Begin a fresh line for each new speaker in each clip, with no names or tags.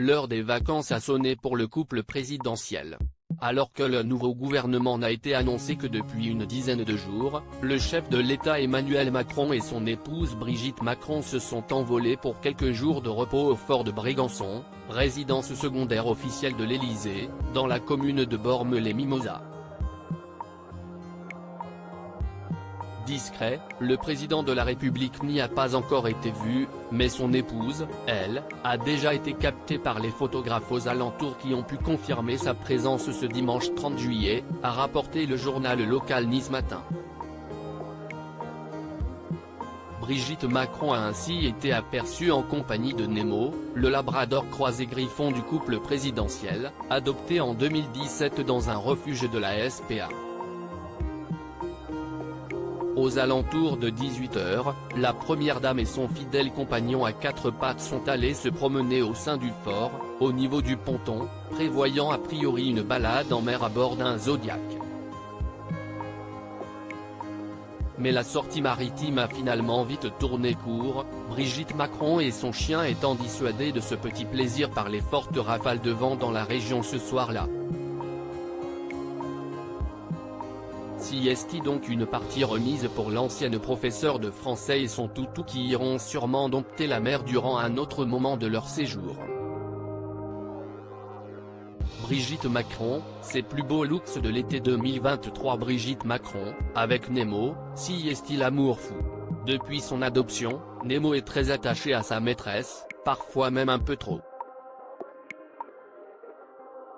l'heure des vacances a sonné pour le couple présidentiel. Alors que le nouveau gouvernement n'a été annoncé que depuis une dizaine de jours, le chef de l'État Emmanuel Macron et son épouse Brigitte Macron se sont envolés pour quelques jours de repos au fort de Brégançon, résidence secondaire officielle de l'Élysée, dans la commune de Bormes-les-Mimosas. Discret, le président de la République n'y a pas encore été vu, mais son épouse, elle, a déjà été captée par les photographes aux alentours qui ont pu confirmer sa présence ce dimanche 30 juillet, a rapporté le journal local Nice Matin. Brigitte Macron a ainsi été aperçue en compagnie de Nemo, le labrador croisé griffon du couple présidentiel, adopté en 2017 dans un refuge de la SPA. Aux alentours de 18 h, la première dame et son fidèle compagnon à quatre pattes sont allés se promener au sein du fort, au niveau du ponton, prévoyant a priori une balade en mer à bord d'un Zodiac. Mais la sortie maritime a finalement vite tourné court, Brigitte Macron et son chien étant dissuadés de ce petit plaisir par les fortes rafales de vent dans la région ce soir-là. Si est donc une partie remise pour l'ancienne professeure de français et son toutou qui iront sûrement dompter la mer durant un autre moment de leur séjour. Brigitte Macron, ses plus beaux looks de l'été 2023. Brigitte Macron, avec Nemo, si est-il l'amour fou. Depuis son adoption, Nemo est très attaché à sa maîtresse, parfois même un peu trop.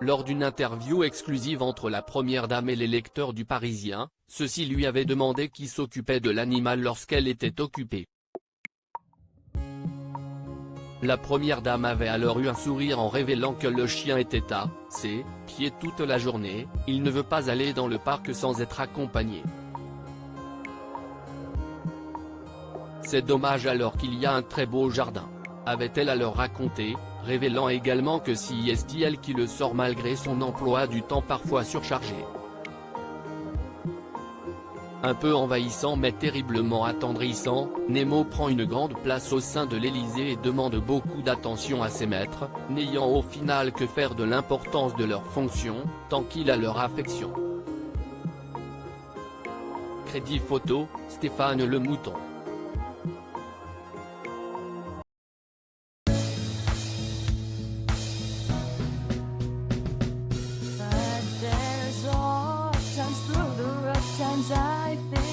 Lors d'une interview exclusive entre la première dame et les lecteurs du Parisien, ceux-ci lui avaient demandé qui s'occupait de l'animal lorsqu'elle était occupée. La première dame avait alors eu un sourire en révélant que le chien était à ses pieds toute la journée, il ne veut pas aller dans le parc sans être accompagné. C'est dommage alors qu'il y a un très beau jardin, avait-elle alors raconté, révélant également que si est elle qui le sort malgré son emploi du temps parfois surchargé. Un peu envahissant mais terriblement attendrissant, Nemo prend une grande place au sein de l'Élysée et demande beaucoup d'attention à ses maîtres, n'ayant au final que faire de l'importance de leur fonction, tant qu'il a leur affection. Crédit photo, Stéphane Le Mouton.
Times I think